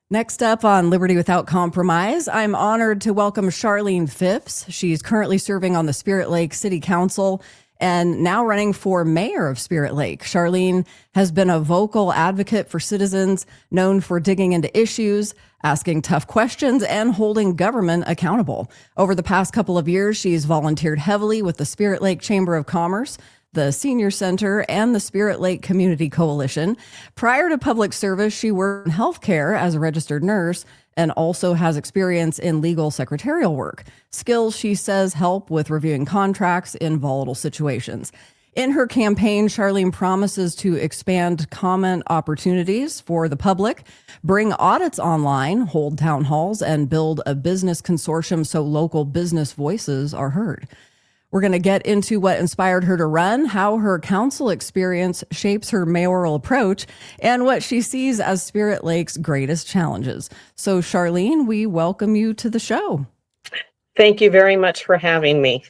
Next up on Liberty Without Compromise, I'm honored to welcome Charlene Phipps. She's currently serving on the Spirit Lake City Council and now running for mayor of Spirit Lake. Charlene has been a vocal advocate for citizens, known for digging into issues, asking tough questions, and holding government accountable. Over the past couple of years, she's volunteered heavily with the Spirit Lake Chamber of Commerce, the Senior Center, and the Spirit Lake Community Coalition. Prior to public service, she worked in healthcare as a registered nurse and also has experience in legal secretarial work. Skills, she says, help with reviewing contracts in volatile situations. In her campaign, Charlene promises to expand comment opportunities for the public, bring audits online, hold town halls, and build a business consortium so local business voices are heard. We're going to get into what inspired her to run, how her council experience shapes her mayoral approach, and what she sees as Spirit Lake's greatest challenges. So, Charlene, we welcome you to the show. Thank you very much for having me.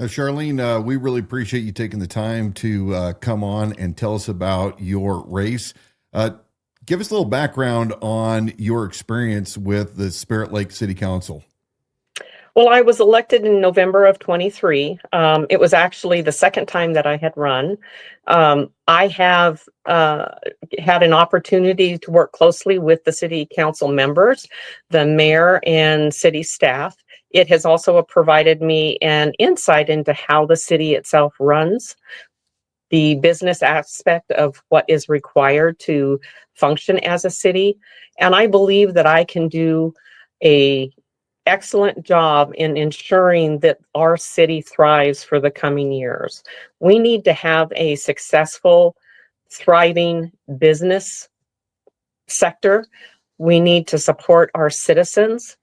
Charlene, we really appreciate you taking the time to come on and tell us about your race. Give us a little background on your experience with the Spirit Lake City Council. Well, I was elected in November of 23. It was actually the second time that I had run. I have had an opportunity to work closely with the city council members, the mayor, and city staff. It has also provided me an insight into how the city itself runs, the business aspect of what is required to function as a city. And I believe that I can do an excellent job in ensuring that our city thrives for the coming years. We need to have a successful, thriving business sector. We need to support our citizens,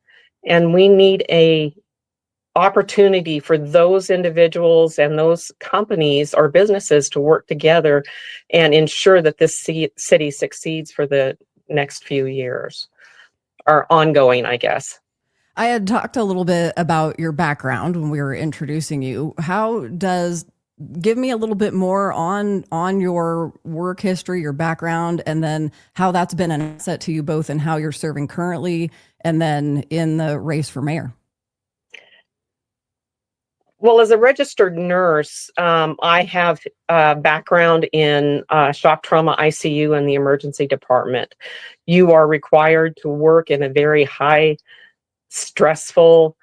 and we need a opportunity for those individuals and those companies or businesses to work together and ensure that this city succeeds for the next few years, or ongoing, I guess. I had talked a little bit about your background when we were introducing you. Give me a little bit more on your work history, your background, and then how that's been an asset to you both in how you're serving currently and then in the race for mayor. Well, as a registered nurse, I have a background in shock trauma ICU and the emergency department. You are required to work in a very high, stressful,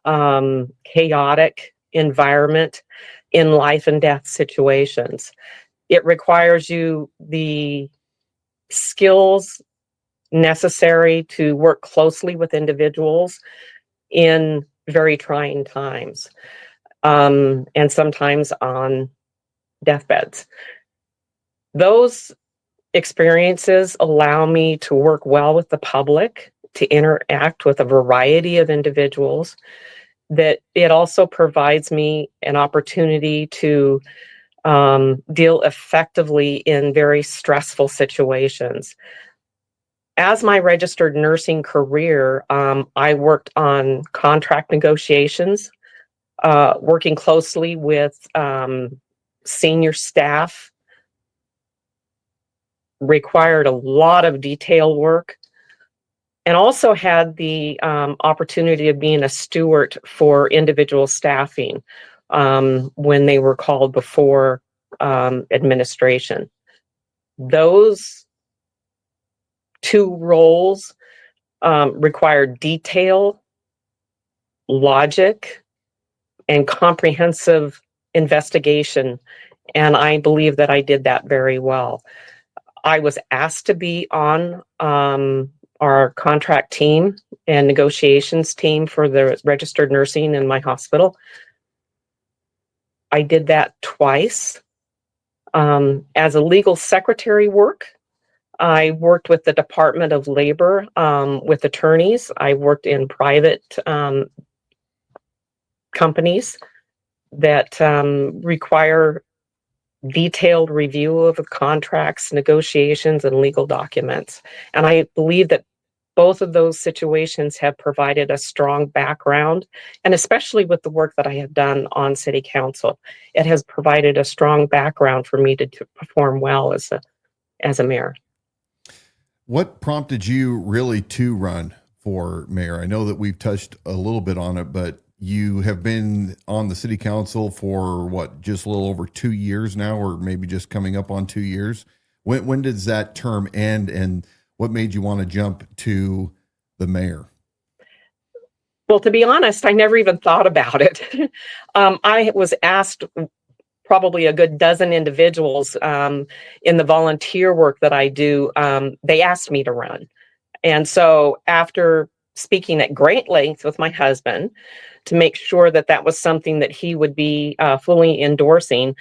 chaotic environment in life and death situations. It requires you the skills necessary to work closely with individuals in very trying times, and sometimes on deathbeds. Those experiences allow me to work well with the public, to interact with a variety of individuals. That it also provides me an opportunity to deal effectively in very stressful situations. As my registered nursing career, I worked on contract negotiations, working closely with senior staff, required a lot of detail work, and also had the opportunity of being a steward for individual staffing when they were called before administration. Those two roles required detail, logic, and comprehensive investigation, and I believe that I did that very well. I was asked to be on our contract team and negotiations team for the registered nursing in my hospital. I did that twice. As a legal secretary work, I worked with the Department of Labor with attorneys. I worked in private companies that require detailed review of contracts, negotiations, and legal documents. And I believe that both of those situations have provided a strong background, and especially with the work that I have done on city council, it has provided a strong background for me to perform well as a mayor. What prompted you really to run for mayor? I know that we've touched a little bit on it, but you have been on the city council for what, just a little over 2 years now, or maybe just coming up on 2 years. When does that term end, and what made you want to jump to the mayor? Well, to be honest, I never even thought about it. I was asked probably a good dozen individuals in the volunteer work that I do. They asked me to run. And so after speaking at great length with my husband to make sure that that was something that he would be fully endorsing,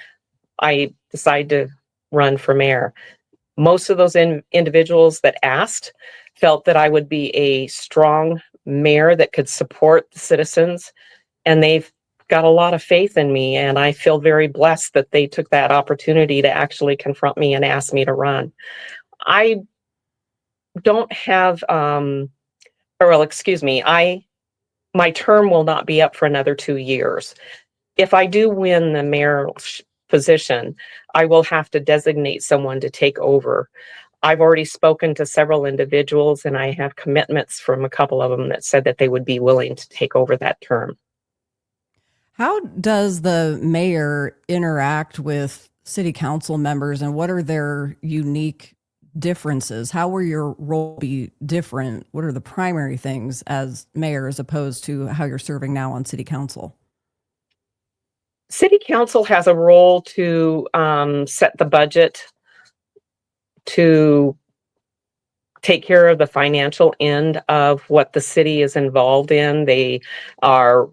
I decided to run for mayor. Most of those individuals that asked felt that I would be a strong mayor that could support the citizens, and they've got a lot of faith in me, and I feel very blessed that they took that opportunity to actually confront me and ask me to run. I don't have excuse me, my term will not be up for another 2 years. If I do win the mayor position, I will have to designate someone to take over. I've already spoken to several individuals, and I have commitments from a couple of them that said that they would be willing to take over that term. How does the mayor interact with city council members, and what are their unique differences? How will your role be different? What are the primary things as mayor as opposed to how you're serving now on city council? City council has a role to set the budget, to take care of the financial end of what the city is involved in. They are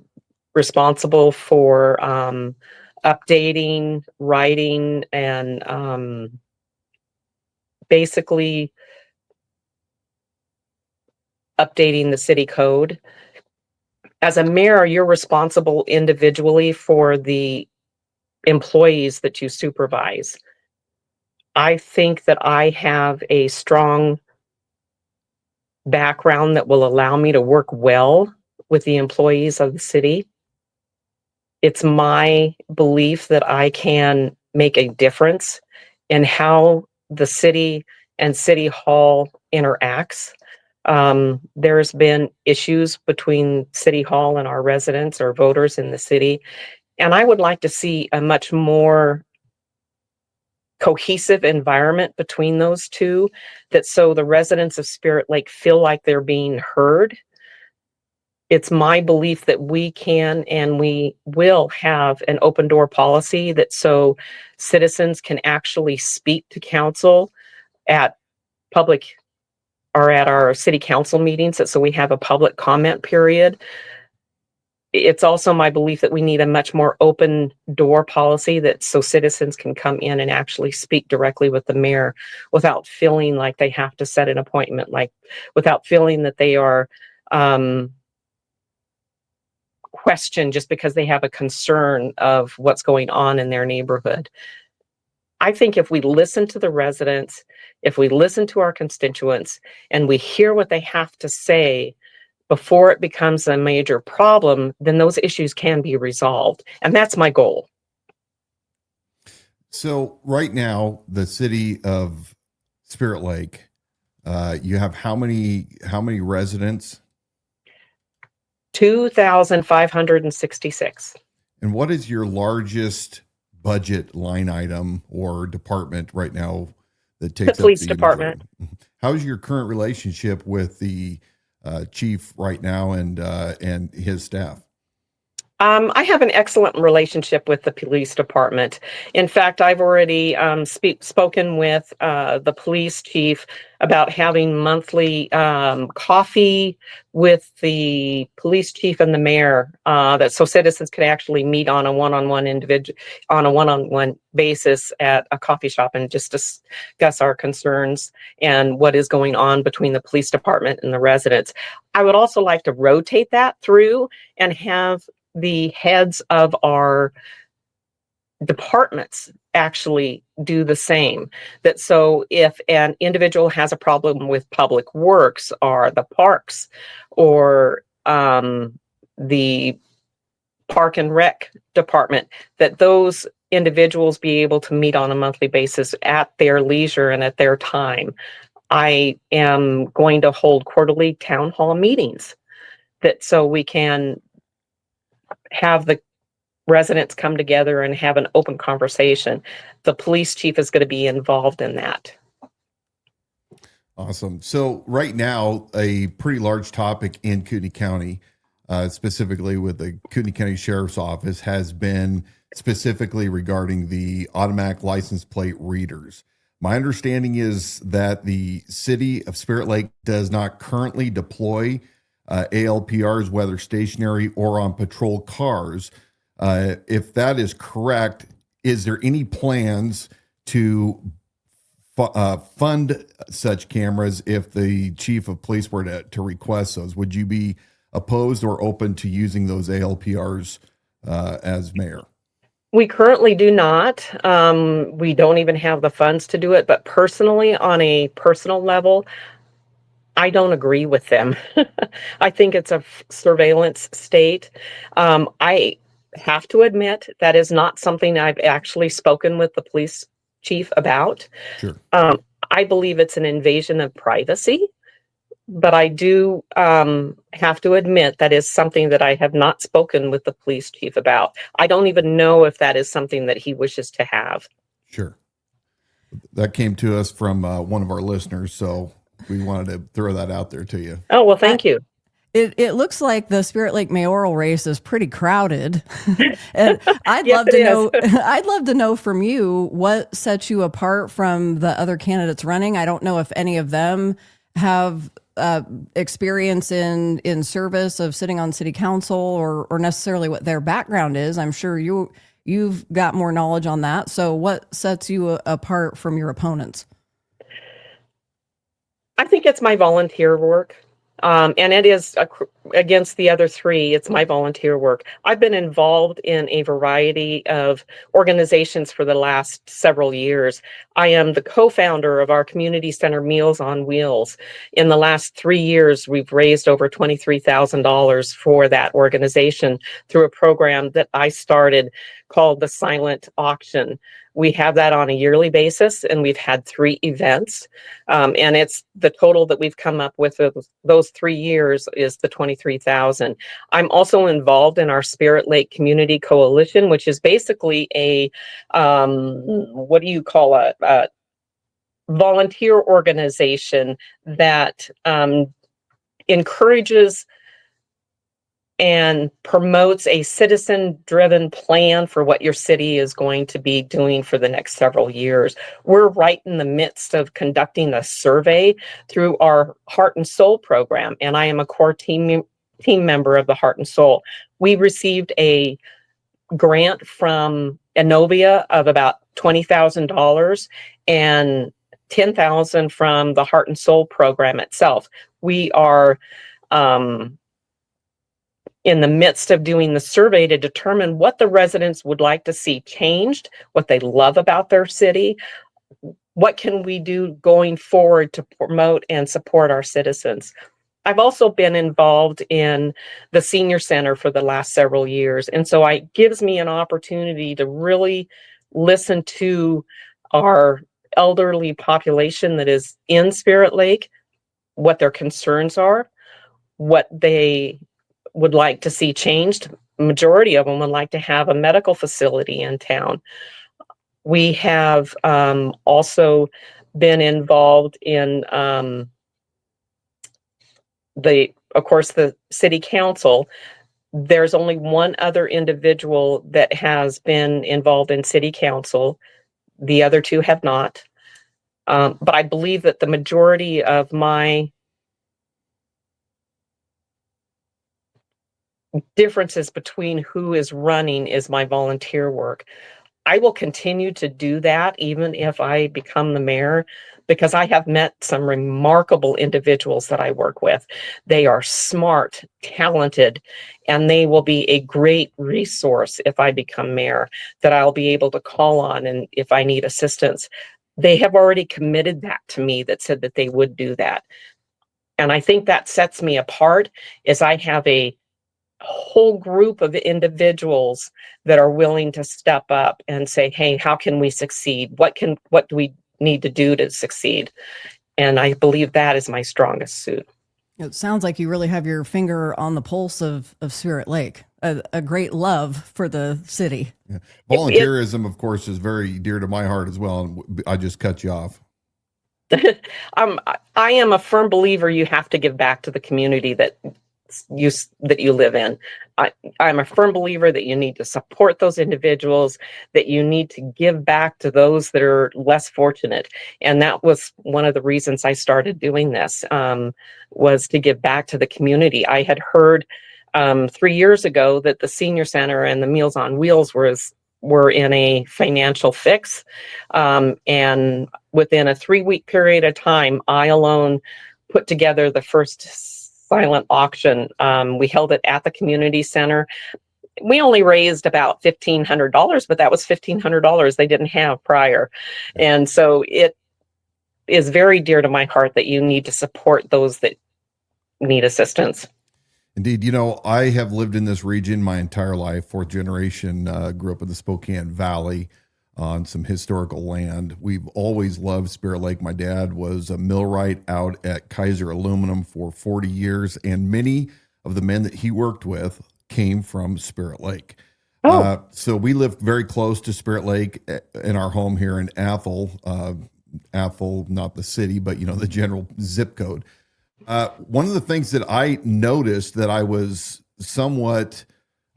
responsible for updating, writing, and basically updating the city code. As a mayor, you're responsible individually for the employees that you supervise. I think that I have a strong background that will allow me to work well with the employees of the city. It's my belief that I can make a difference in how the city and city hall interacts. There's been issues between city hall and our residents or voters in the city, and I would like to see a much more cohesive environment between those two, that so the residents of Spirit Lake feel like they're being heard. It's my belief that we can and we will have an open door policy, that so citizens can actually speak to council at public or at our city council meetings, that so we have a public comment period. It's also my belief that we need a much more open door policy, that so citizens can come in and actually speak directly with the mayor without feeling like they have to set an appointment, like without feeling that they are questioned just because they have a concern of what's going on in their neighborhood. I think if we listen to the residents, if we listen to our constituents, and we hear what they have to say before it becomes a major problem, then those issues can be resolved. And that's my goal. So right now, the city of Spirit Lake, you have how many residents? 2,566. And what is your largest budget line item or department right now that takes The police up department. How's your current relationship with the chief right now and his staff? I have an excellent relationship with the police department. In fact, I've already spoken with the police chief about having monthly coffee with the police chief and the mayor, that so citizens can actually meet on a one-on-one basis at a coffee shop and just discuss our concerns and what is going on between the police department and the residents. I would also like to rotate that through and have the heads of our departments actually do the same. That so if an individual has a problem with public works or the parks or the park and rec department, that those individuals be able to meet on a monthly basis at their leisure and at their time. I am going to hold quarterly town hall meetings so we can have the residents come together and have an open conversation. The police chief is going to be involved in that. Awesome. So right now, a pretty large topic in Kootenai County, specifically with the Kootenai County Sheriff's Office, has been specifically regarding the automatic license plate readers. My understanding is that the city of Spirit Lake does not currently deploy ALPRs, whether stationary or on patrol cars. If that is correct, is there any plans to fund such cameras if the chief of police were to request those? Would you be opposed or open to using those ALPRs as mayor? We currently do not. We don't even have the funds to do it. But personally, on a personal level, I don't agree with them. I think it's a surveillance state. I have to admit that is not something I've actually spoken with the police chief about. Sure. I believe it's an invasion of privacy, but I do have to admit that is something that I have not spoken with the police chief about. I don't even know if that is something that he wishes to have. Sure. That came to us from one of our listeners, so we wanted to throw that out there to you. Oh, well, thank you. It looks like the Spirit Lake mayoral race is pretty crowded. And I'd Yes, love to it know is. I'd love to know from you what sets you apart from the other candidates running. I don't know if any of them have experience in service of sitting on city council or necessarily what their background is. I'm sure you've got more knowledge on that. So what sets you apart from your opponents? I think it's my volunteer work. And it is against the other three, it's my volunteer work. I've been involved in a variety of organizations for the last several years. I am the co-founder of our community center Meals on Wheels. In the last 3 years, we've raised over $23,000 for that organization through a program that I started called the Silent Auction. We have that on a yearly basis, and we've had 3 events. And it's the total that we've come up with those 3 years is the 23,000. I'm also involved in our Spirit Lake Community Coalition, which is basically a what do you call a volunteer organization that encourages and promotes a citizen-driven plan for what your city is going to be doing for the next several years. We're right in the midst of conducting a survey through our Heart and Soul program, and I am a core team member of the Heart and Soul. We received a grant from Innovia of about $20,000 and $10,000 from the Heart and Soul program itself. We are in the midst of doing the survey to determine what the residents would like to see changed, what they love about their city, what can we do going forward to promote and support our citizens. I've also been involved in the senior center for the last several years, and so it gives me an opportunity to really listen to our elderly population that is in Spirit Lake, what their concerns are, what they would like to see changed. Majority of them would like to have a medical facility in town. We have also been involved in of course, the city council. There's only one other individual that has been involved in city council. The other 2 have not. But I believe that the majority of my differences between who is running is my volunteer work. I will continue to do that even if I become the mayor, because I have met some remarkable individuals that I work with. They are smart, talented, and they will be a great resource if I become mayor that I'll be able to call on and if I need assistance. They have already committed that to me, that said that they would do that. And I think that sets me apart, is I have a whole group of individuals that are willing to step up and say, hey, how can we succeed? What do we need to do to succeed? And I believe that is my strongest suit. It sounds like you really have your finger on the pulse of Spirit Lake, a great love for the city. Yeah. Volunteerism, of course, is very dear to my heart as well. And I just cut you off. I am a firm believer you have to give back to the community that you live in. I'm a firm believer that you need to support those individuals, that you need to give back to those that are less fortunate. And that was one of the reasons I started doing this, was to give back to the community. I had heard 3 years ago that the senior center and the Meals on Wheels were in a financial fix. And within a 3-week period of time, I alone put together the first silent auction. We held it at the community center. We only raised about $1,500, but that was $1,500 they didn't have prior. And so it is very dear to my heart that you need to support those that need assistance. Indeed. You know, I have lived in this region my entire life, fourth generation, grew up in the Spokane Valley on some historical land. We've always loved Spirit Lake. My dad was a millwright out at Kaiser Aluminum for 40 years, and many of the men that he worked with came from Spirit Lake. So we lived very close to Spirit Lake in our home here in Athol, not the city, but, you know, the general zip code. One of the things that I noticed that I was somewhat,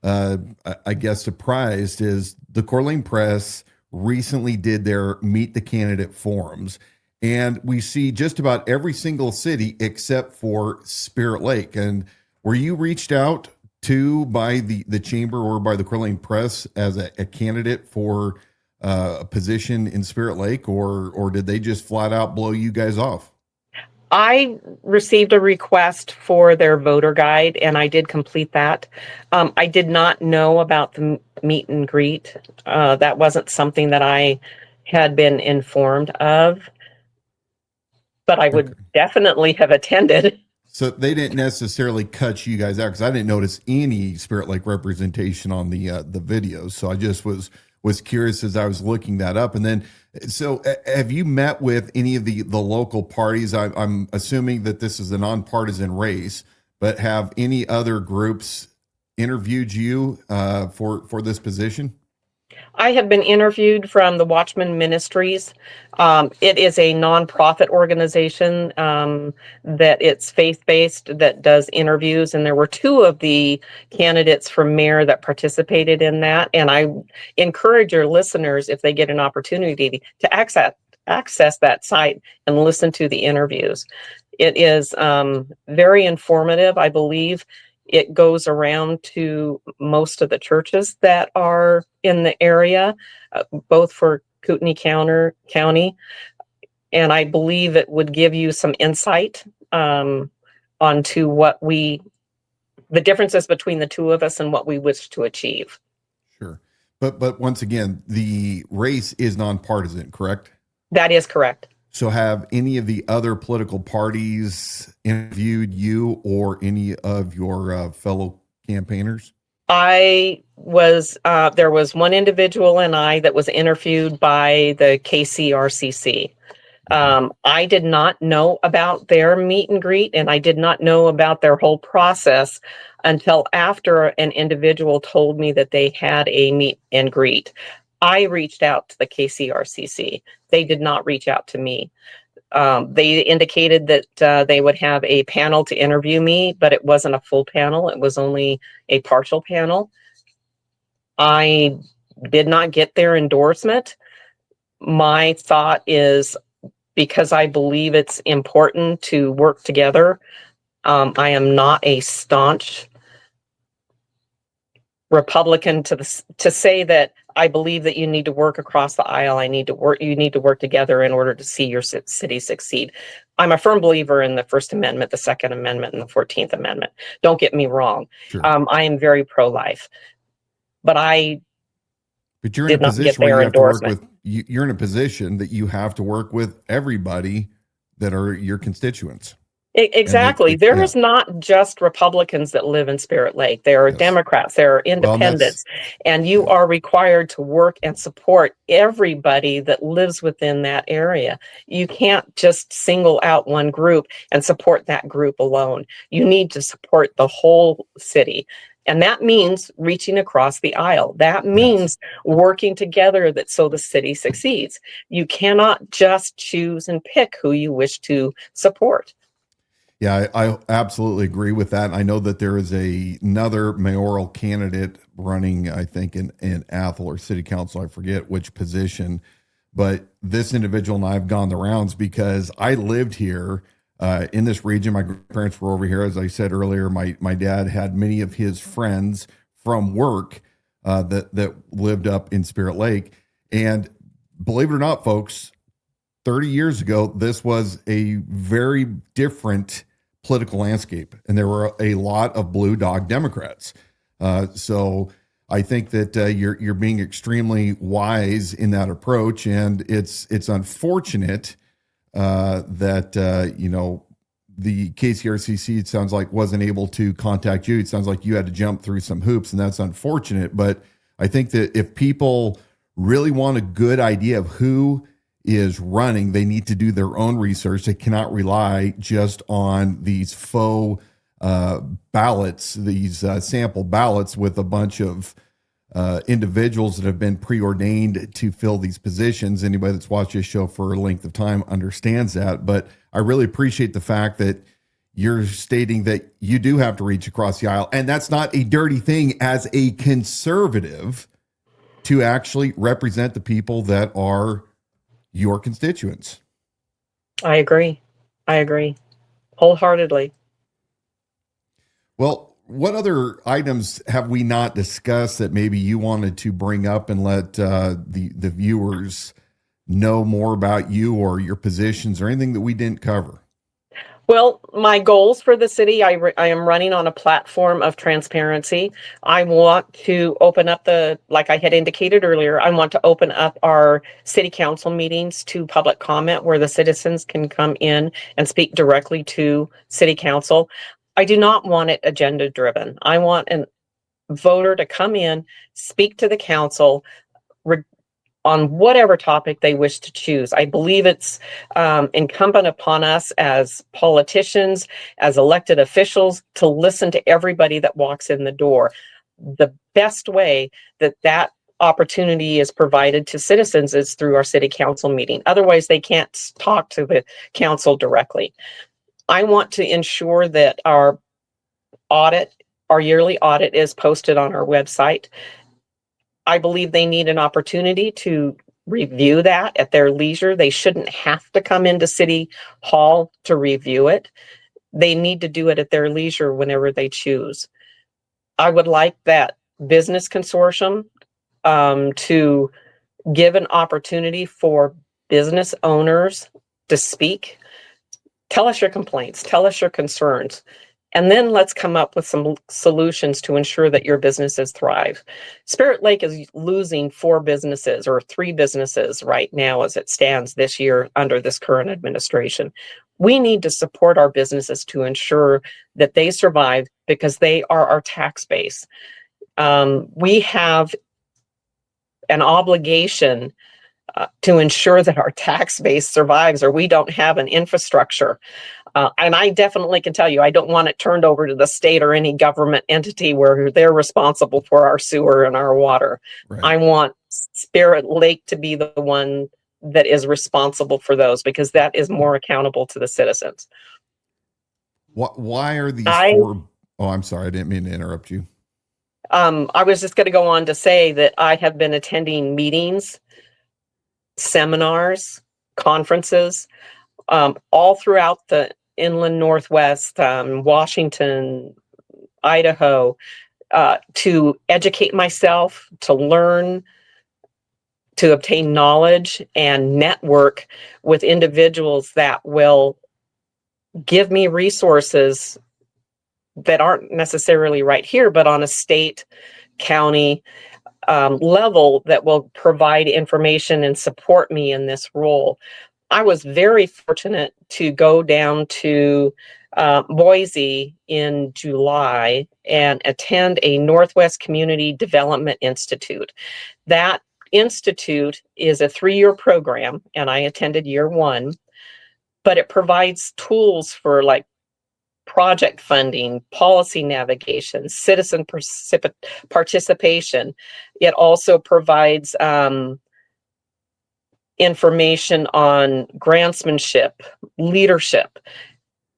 I guess, surprised is the Coeur d'Alene Press recently did their Meet the Candidate forums. And we see just about every single city except for Spirit Lake. And were you reached out to by the chamber or by the Coeur d'Alene Press as a candidate for a position in Spirit Lake, or did they just flat out blow you guys off? I received a request for their voter guide, and I did complete that. I did not know about the meet and greet. That wasn't something that I had been informed of, but I would definitely have attended. So they didn't necessarily cut you guys out, because I didn't notice any Spirit Lake representation on the videos. So I just was curious as I was looking that up. And then, so have you met with any of the local parties? I'm assuming that this is a nonpartisan race, but have any other groups interviewed you for this position? I have been interviewed from the Watchman Ministries. It is a nonprofit organization that it's faith-based, that does interviews, and there were 2 of the candidates for mayor that participated in that. And I encourage your listeners, if they get an opportunity, to access that site and listen to the interviews. It is very informative, I believe. It goes around to most of the churches that are in the area, both for Kootenai County. And I believe it would give you some insight onto the differences between the 2 of us and what we wish to achieve. Sure. But once again, the race is nonpartisan, correct? That is correct. So have any of the other political parties interviewed you or any of your fellow campaigners? There was one individual and I that was interviewed by the KCRCC. I did not know about their meet and greet, and I did not know about their whole process until after an individual told me that they had a meet and greet. I reached out to the KCRCC. They did not reach out to me. They indicated that they would have a panel to interview me, but it wasn't a full panel. It was only a partial panel. I did not get their endorsement. My thought is, because I believe it's important to work together, I am not a staunch Republican to say that I believe that you need to work across the aisle. You need to work together in order to see your city succeed. I'm a firm believer in the First Amendment, the Second Amendment, and the 14th Amendment. Don't get me wrong. Sure. I am very pro-life, but you're in a position where you have to work with, you're in a position that you have to work with everybody that are your constituents. And Exactly. There yeah, is not just Republicans that live in Spirit Lake. There are yes. Democrats, there are Well, and that's, independents, and you yeah. are required to work and support everybody that lives within that area. You can't just single out one group and support that group alone. You need to support the whole city. And that means reaching across the aisle. That Yes. means working together so the city succeeds. You cannot just choose and pick who you wish to support. Yeah, I absolutely agree with that. I know that there is another mayoral candidate running, I think, in Athol or city council. I forget which position, but this individual and I have gone the rounds because I lived here in this region. My grandparents were over here. As I said earlier, my dad had many of his friends from work that lived up in Spirit Lake. And believe it or not, folks, 30 years ago, this was a very different political landscape, and there were a lot of blue dog Democrats. So I think that you're being extremely wise in that approach, and it's unfortunate that you know, the KCRCC, it sounds like, wasn't able to contact you. It sounds like you had to jump through some hoops, and that's unfortunate. But I think that if people really want a good idea of who is running, they need to do their own research. They cannot rely just on these faux ballots, these sample ballots with a bunch of individuals that have been preordained to fill these positions. Anybody that's watched this show for a length of time understands that. But I really appreciate the fact that you're stating that you do have to reach across the aisle. And that's not a dirty thing as a conservative, to actually represent the people that are your constituents. I agree. I agree wholeheartedly. Well, what other items have we not discussed that maybe you wanted to bring up and let the viewers know more about you or your positions or anything that we didn't cover? Well, my goals for the city, I am running on a platform of transparency. I want to open up like I had indicated earlier, I want to open up our city council meetings to public comment where the citizens can come in and speak directly to city council. I do not want it agenda driven. I want a voter to come in, speak to the council, on whatever topic they wish to choose. I believe it's incumbent upon us as politicians, as elected officials, to listen to everybody that walks in the door. The best way that opportunity is provided to citizens is through our city council meeting. Otherwise, they can't talk to the council directly. I want to ensure that our yearly audit is posted on our website. I believe they need an opportunity to review that at their leisure. They shouldn't have to come into City Hall to review it. They need to do it at their leisure whenever they choose. I would like that Business Consortium to give an opportunity for business owners to speak. Tell us your complaints, tell us your concerns. And then let's come up with some solutions to ensure that your businesses thrive. Spirit Lake is losing 4 businesses or 3 businesses right now as it stands this year under this current administration. We need to support our businesses to ensure that they survive because they are our tax base. We have an obligation to ensure that our tax base survives, or we don't have an infrastructure. And I definitely can tell you, I don't want it turned over to the state or any government entity where they're responsible for our sewer and our water. Right. I want Spirit Lake to be the one that is responsible for those, because that is more accountable to the citizens. Why are these 4? Oh, I'm sorry. I didn't mean to interrupt you. I was just going to go on to say that I have been attending meetings, seminars, conferences, all throughout the inland Northwest, Washington, Idaho, to educate myself, to learn, to obtain knowledge and network with individuals that will give me resources that aren't necessarily right here, but on a state, county level that will provide information and support me in this role. I was very fortunate to go down to Boise in July and attend a Northwest Community Development Institute. That institute is a 3-year program, and I attended year 1, but it provides tools for like project funding, policy navigation, citizen participation. It also provides information on grantsmanship, leadership.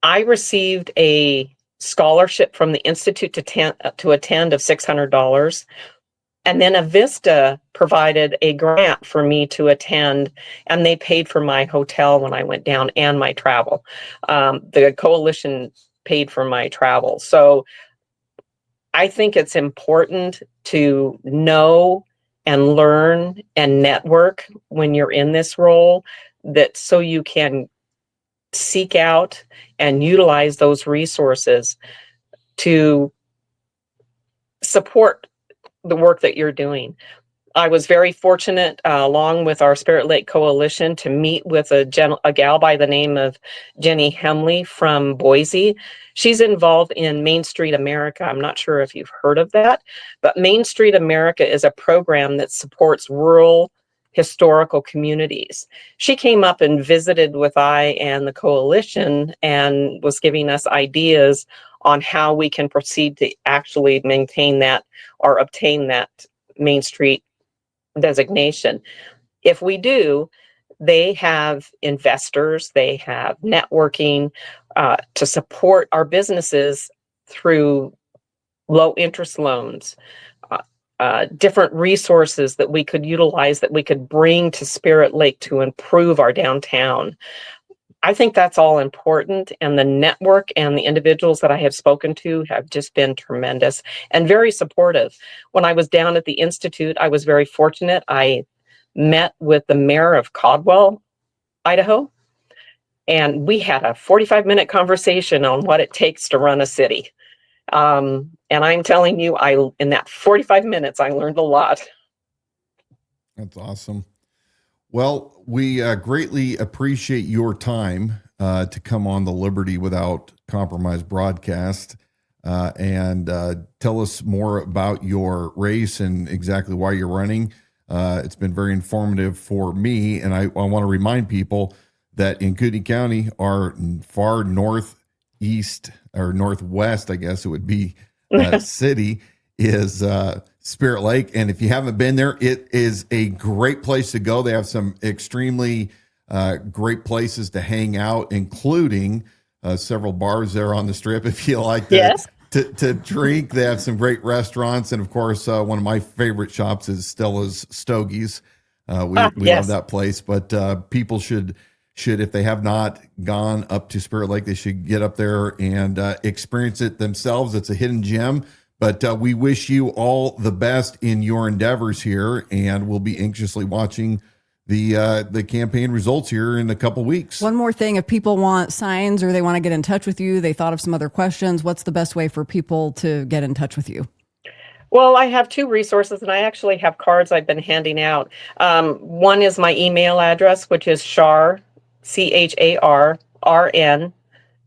I received a scholarship from the Institute to attend of $600. And then Avista provided a grant for me to attend, and they paid for my hotel when I went down and my travel. The coalition paid for my travel. So I think it's important to know and learn and network when you're in this role, that so you can seek out and utilize those resources to support the work that you're doing. I was very fortunate, along with our Spirit Lake Coalition, to meet with a gal by the name of Jenny Hemley from Boise. She's involved in Main Street America. I'm not sure if you've heard of that, but Main Street America is a program that supports rural historical communities. She came up and visited with I and the coalition and was giving us ideas on how we can proceed to actually maintain that or obtain that Main Street designation. If we do, they have investors, they have networking to support our businesses through low interest loans, different resources that we could utilize, that we could bring to Spirit Lake to improve our downtown. I think that's all important, and the network and the individuals that I have spoken to have just been tremendous and very supportive. When I was down at the Institute, I was very fortunate. I met with the mayor of Caldwell, Idaho, and we had a 45-minute conversation on what it takes to run a city. And I'm telling you, in that 45 minutes, I learned a lot. That's awesome. Well, we greatly appreciate your time to come on the Liberty Without Compromise broadcast and tell us more about your race and exactly why you're running. It's been very informative for me, and I want to remind people that in Kootenai County, our far northeast or northwest, I guess it would be, city is Spirit Lake. And if you haven't been there, it is a great place to go. They have some extremely great places to hang out, including several bars there on the strip. If you like to drink, they have some great restaurants. And of course, one of my favorite shops is Stella's Stogies. We love that place, but people should, if they have not gone up to Spirit Lake, they should get up there and experience it themselves. It's a hidden gem. But we wish you all the best in your endeavors here, and we'll be anxiously watching the campaign results here in a couple weeks. One more thing, if people want signs or they want to get in touch with you, they thought of some other questions, what's the best way for people to get in touch with you? Well, I have 2 resources, and I actually have cards I've been handing out. One is my email address, which is charrn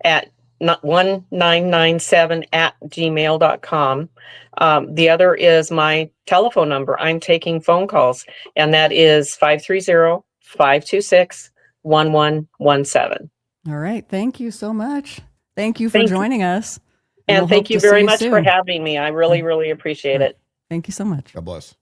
at 1997 at gmail.com. The other is my telephone number. I'm taking phone calls, and that is 530-526-1117. All right. Thank you so much. Thank you for joining us. And thank you very much for having me. I really, really appreciate it. Thank you so much. God bless.